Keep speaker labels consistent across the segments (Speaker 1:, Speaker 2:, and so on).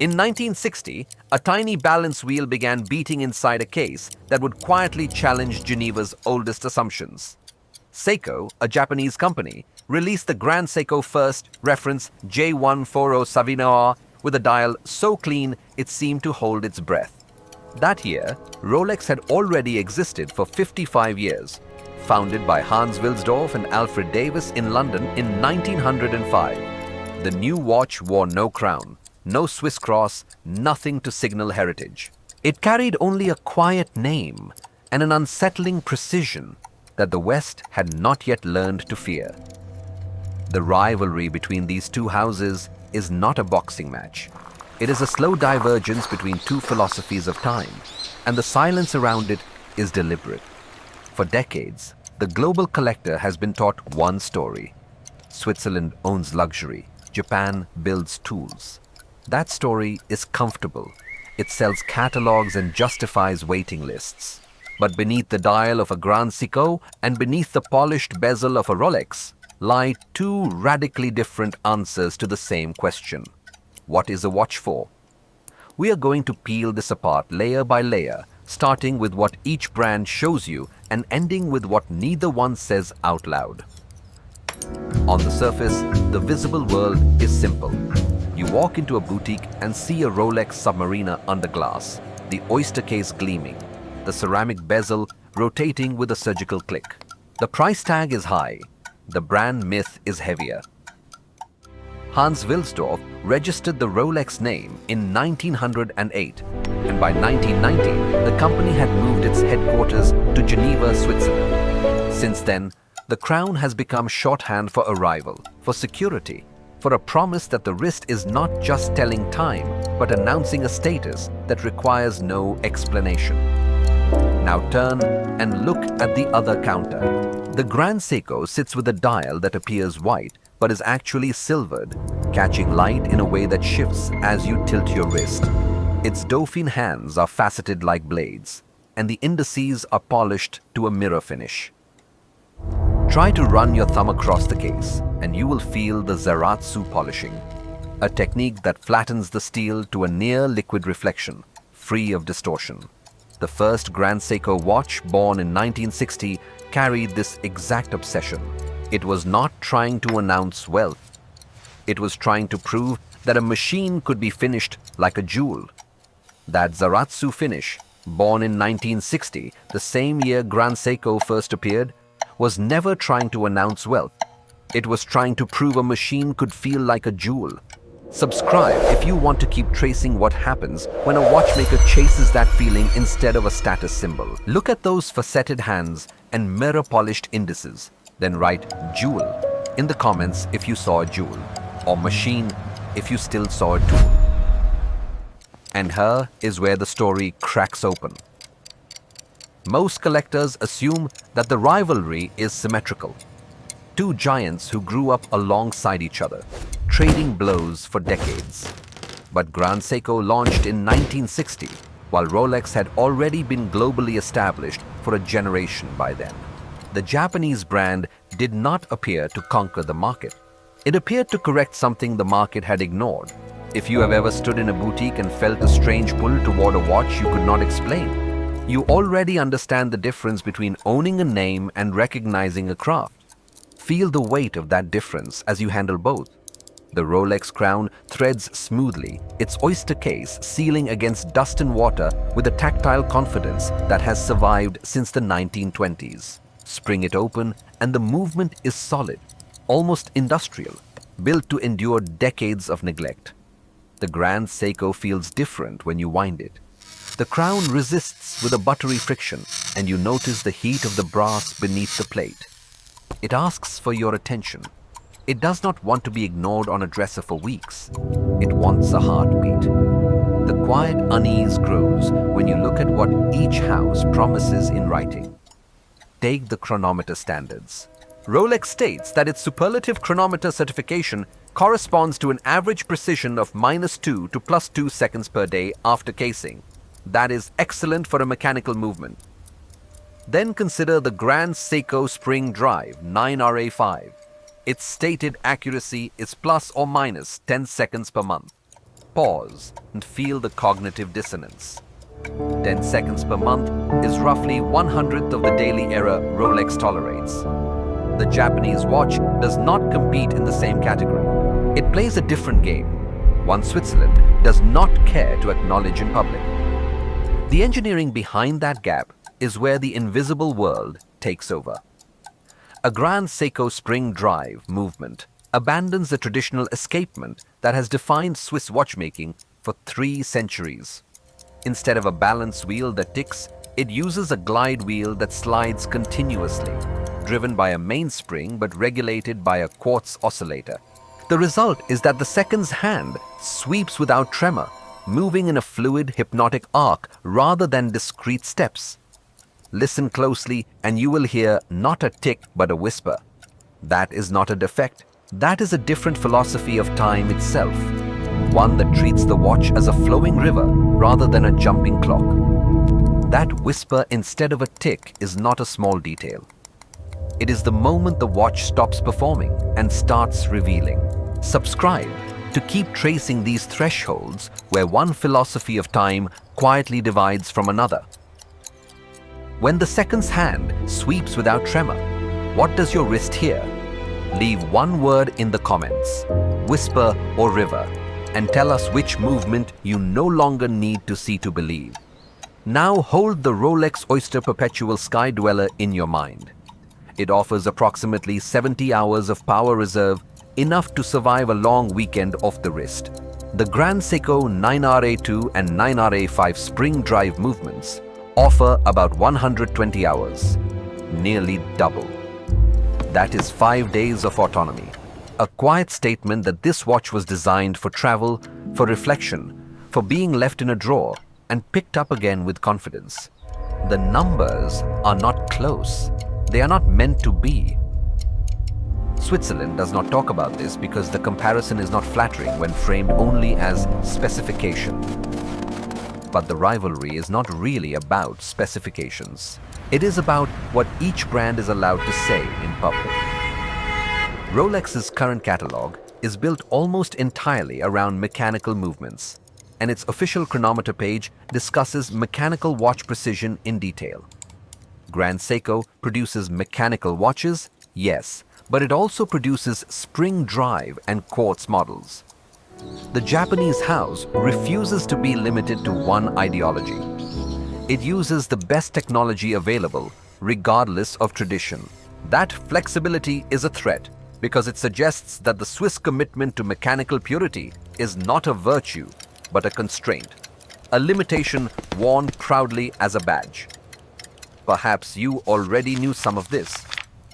Speaker 1: In 1960, a tiny balance wheel began beating inside a case that would quietly challenge Geneva's oldest assumptions. Seiko, a Japanese company, released the Grand Seiko First reference J140 Savinoa with a dial so clean it seemed to hold its breath. That year, Rolex had already existed for 55 years, founded by Hans Wilsdorf and Alfred Davis in London in 1905. The new watch wore no crown, no Swiss cross, nothing to signal heritage. It carried only a quiet name and an unsettling precision that the West had not yet learned to fear. The rivalry between these two houses is not a boxing match. It is a slow divergence between two philosophies of time, and the silence around it is deliberate. For decades, the global collector has been taught one story. Switzerland owns luxury. Japan builds tools. That story is comfortable. It sells catalogs and justifies waiting lists. But beneath the dial of a Grand Seiko and beneath the polished bezel of a Rolex lie two radically different answers to the same question. What is a watch for? We are going to peel this apart layer by layer, starting with what each brand shows you and ending with what neither one says out loud. On the surface, the visible world is simple. You walk into a boutique and see a Rolex Submariner under glass, the oyster case gleaming, the ceramic bezel rotating with a surgical click. The price tag is high. The brand myth is heavier. Hans Wilsdorf registered the Rolex name in 1908, and by 1990, the company had moved its headquarters to Geneva, Switzerland. Since then, the crown has become shorthand for arrival, for security, for a promise that the wrist is not just telling time, but announcing a status that requires no explanation. Now turn and look at the other counter. The Grand Seiko sits with a dial that appears white, but is actually silvered, catching light in a way that shifts as you tilt your wrist. Its Dauphine hands are faceted like blades, and the indices are polished to a mirror finish. Try to run your thumb across the case, and you will feel the Zaratsu polishing, a technique that flattens the steel to a near liquid reflection, free of distortion. The first Grand Seiko watch, born in 1960, carried this exact obsession. It was not trying to announce wealth. It was trying to prove that a machine could be finished like a jewel. That Zaratsu finish, born in 1960, the same year Grand Seiko first appeared, was never trying to announce wealth. It was trying to prove a machine could feel like a jewel. Subscribe if you want to keep tracing what happens when a watchmaker chases that feeling instead of a status symbol. Look at those faceted hands and mirror-polished indices. Then write jewel in the comments if you saw a jewel, or machine if you still saw a tool. And here is where the story cracks open. Most collectors assume that the rivalry is symmetrical. Two giants who grew up alongside each other, trading blows for decades. But Grand Seiko launched in 1960, while Rolex had already been globally established for a generation by then. The Japanese brand did not appear to conquer the market. It appeared to correct something the market had ignored. If you have ever stood in a boutique and felt a strange pull toward a watch you could not explain, you already understand the difference between owning a name and recognizing a craft. Feel the weight of that difference as you handle both. The Rolex crown threads smoothly, its oyster case sealing against dust and water with a tactile confidence that has survived since the 1920s. Spring it open and the movement is solid, almost industrial, built to endure decades of neglect. The Grand Seiko feels different when you wind it. The crown resists with a buttery friction, and you notice the heat of the brass beneath the plate. It asks for your attention. It does not want to be ignored on a dresser for weeks. It wants a heartbeat. The quiet unease grows when you look at what each house promises in writing. Take the chronometer standards. Rolex states that its superlative chronometer certification corresponds to an average precision of -2 to +2 seconds per day after casing. That is excellent for a mechanical movement. Then consider the Grand Seiko Spring Drive 9RA5. Its stated accuracy is ±10 seconds per month. pause and feel the cognitive dissonance. 10 seconds per month is roughly 1/100th of the daily error Rolex tolerates. The Japanese watch does not compete in the same category. It plays a different game, one Switzerland does not care to acknowledge in public. The engineering behind that gap is where the invisible world takes over. A Grand Seiko spring drive movement abandons the traditional escapement that has defined Swiss watchmaking for 3 centuries. Instead of a balance wheel that ticks, it uses a glide wheel that slides continuously, driven by a mainspring but regulated by a quartz oscillator. The result is that the second's hand sweeps without tremor, moving in a fluid, hypnotic arc rather than discrete steps. Listen closely and you will hear not a tick but a whisper. That is not a defect. That is a different philosophy of time itself, one that treats the watch as a flowing river rather than a jumping clock. That whisper instead of a tick is not a small detail. It is the moment the watch stops performing and starts revealing. Subscribe to keep tracing these thresholds where one philosophy of time quietly divides from another. When the second's hand sweeps without tremor, what does your wrist hear? Leave one word in the comments, whisper or river, and tell us which movement you no longer need to see to believe. Now hold the Rolex Oyster Perpetual Sky Dweller in your mind. It offers approximately 70 hours of power reserve, enough to survive a long weekend off the wrist. The Grand Seiko 9RA2 and 9RA5 spring drive movements offer about 120 hours, nearly double. That is 5 days of autonomy. A quiet statement that this watch was designed for travel, for reflection, for being left in a drawer and picked up again with confidence. The numbers are not close. They are not meant to be. Switzerland does not talk about this because the comparison is not flattering when framed only as specification. But the rivalry is not really about specifications. It is about what each brand is allowed to say in public. Rolex's current catalog is built almost entirely around mechanical movements, and its official chronometer page discusses mechanical watch precision in detail. Grand Seiko produces mechanical watches, yes, but it also produces spring drive and quartz models. The Japanese house refuses to be limited to one ideology. It uses the best technology available, regardless of tradition. That flexibility is a threat because it suggests that the Swiss commitment to mechanical purity is not a virtue, but a constraint, a limitation worn proudly as a badge. Perhaps you already knew some of this.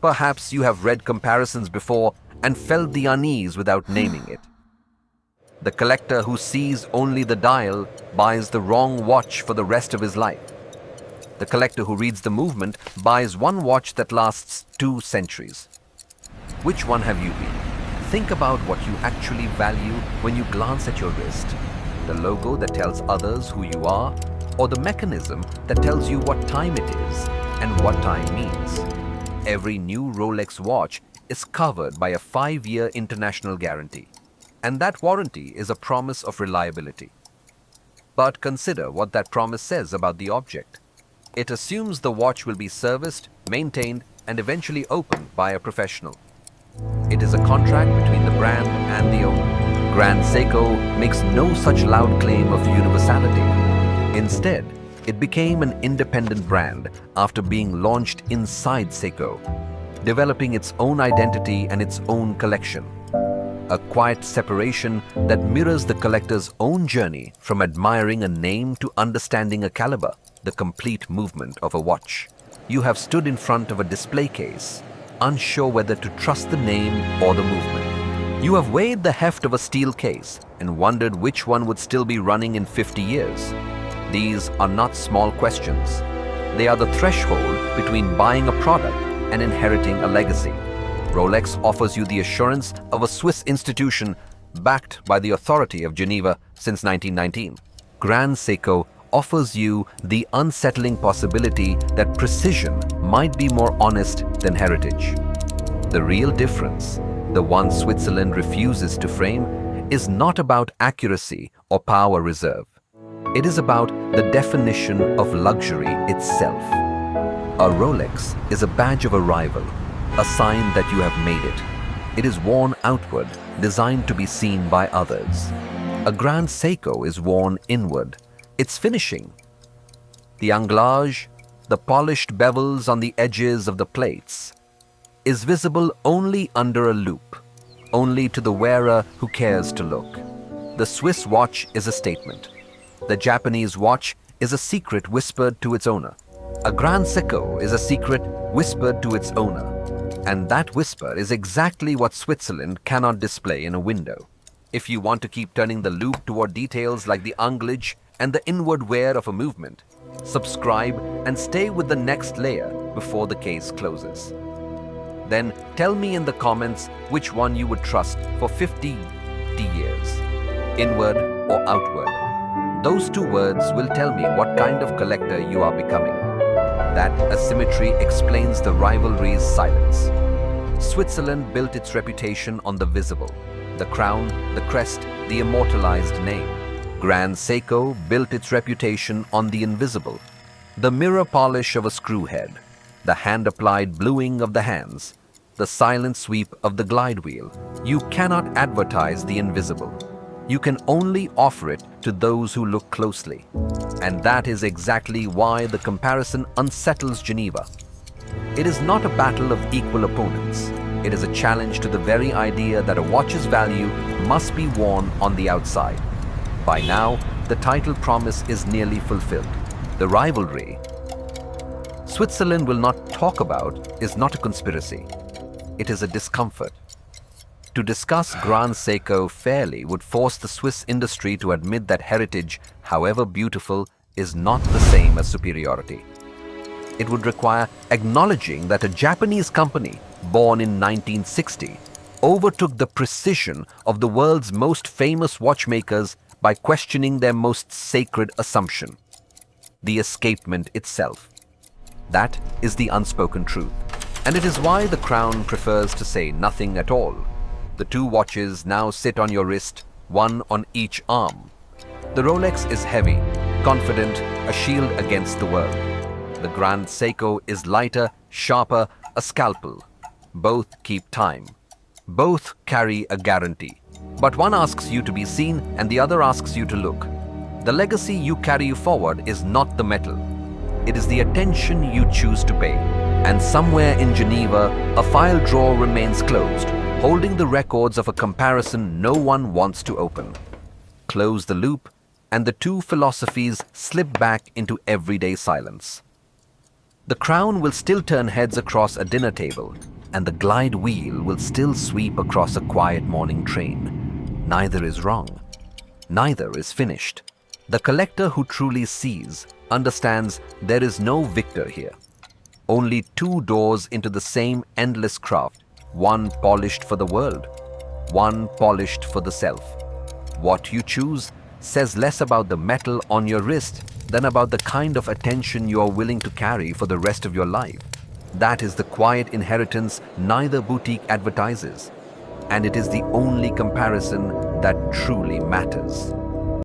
Speaker 1: Perhaps you have read comparisons before and felt the unease without naming it. The collector who sees only the dial buys the wrong watch for the rest of his life. The collector who reads the movement buys one watch that lasts 2 centuries. Which one have you been? Think about what you actually value when you glance at your wrist. The logo that tells others who you are, or the mechanism that tells you what time it is and what time means. Every new Rolex watch is covered by a 5-year international guarantee. And that warranty is a promise of reliability. But consider what that promise says about the object. It assumes the watch will be serviced, maintained, and eventually opened by a professional. It is a contract between the brand and the owner. Grand Seiko makes no such loud claim of universality. Instead, it became an independent brand after being launched inside Seiko, developing its own identity and its own collection. A quiet separation that mirrors the collector's own journey from admiring a name to understanding a caliber, the complete movement of a watch. You have stood in front of a display case, unsure whether to trust the name or the movement. You have weighed the heft of a steel case and wondered which one would still be running in 50 years. These are not small questions. They are the threshold between buying a product and inheriting a legacy. Rolex offers you the assurance of a Swiss institution backed by the authority of Geneva since 1919. Grand Seiko offers you the unsettling possibility that precision might be more honest than heritage. The real difference, the one Switzerland refuses to frame, is not about accuracy or power reserve. It is about the definition of luxury itself. A Rolex is a badge of arrival, a sign that you have made it. It is worn outward, designed to be seen by others. A Grand Seiko is worn inward. Its finishing, the anglage, the polished bevels on the edges of the plates, is visible only under a loupe, only to the wearer who cares to look. The Swiss watch is a statement. The Japanese watch is a secret whispered to its owner. A Grand Seiko is a secret whispered to its owner. And that whisper is exactly what Switzerland cannot display in a window. If you want to keep turning the loupe toward details like the anglage and the inward wear of a movement, subscribe and stay with the next layer before the case closes. Then tell me in the comments which one you would trust for 50 years, inward or outward. Those two words will tell me what kind of collector you are becoming. That asymmetry explains the rivalry's silence. Switzerland built its reputation on the visible, the crown, the crest, the immortalized name. Grand Seiko built its reputation on the invisible, the mirror polish of a screw head, the hand-applied bluing of the hands, the silent sweep of the glide wheel. You cannot advertise the invisible. You can only offer it to those who look closely. And that is exactly why the comparison unsettles Geneva. It is not a battle of equal opponents. It is a challenge to the very idea that a watch's value must be worn on the outside. By now, the title promise is nearly fulfilled. The rivalry Switzerland will not talk about is not a conspiracy. It is a discomfort. To discuss Grand Seiko fairly would force the Swiss industry to admit that heritage, however beautiful, is not the same as superiority. It would require acknowledging that a Japanese company, born in 1960, overtook the precision of the world's most famous watchmakers by questioning their most sacred assumption, the escapement itself. That is the unspoken truth, and it is why the crown prefers to say nothing at all. The two watches now sit on your wrist, one on each arm. The Rolex is heavy, confident, a shield against the world. The Grand Seiko is lighter, sharper, a scalpel. Both keep time. Both carry a guarantee. But one asks you to be seen and the other asks you to look. The legacy you carry forward is not the metal. It is the attention you choose to pay. And somewhere in Geneva, a file drawer remains closed, holding the records of a comparison no one wants to open. Close the loop, and the two philosophies slip back into everyday silence. The crown will still turn heads across a dinner table, and the glide wheel will still sweep across a quiet morning train. Neither is wrong. Neither is finished. The collector who truly sees understands there is no victor here. Only two doors into the same endless craft, one polished for the world, one polished for the self. What you choose says less about the metal on your wrist than about the kind of attention you are willing to carry for the rest of your life. That is the quiet inheritance neither boutique advertises, and it is the only comparison that truly matters.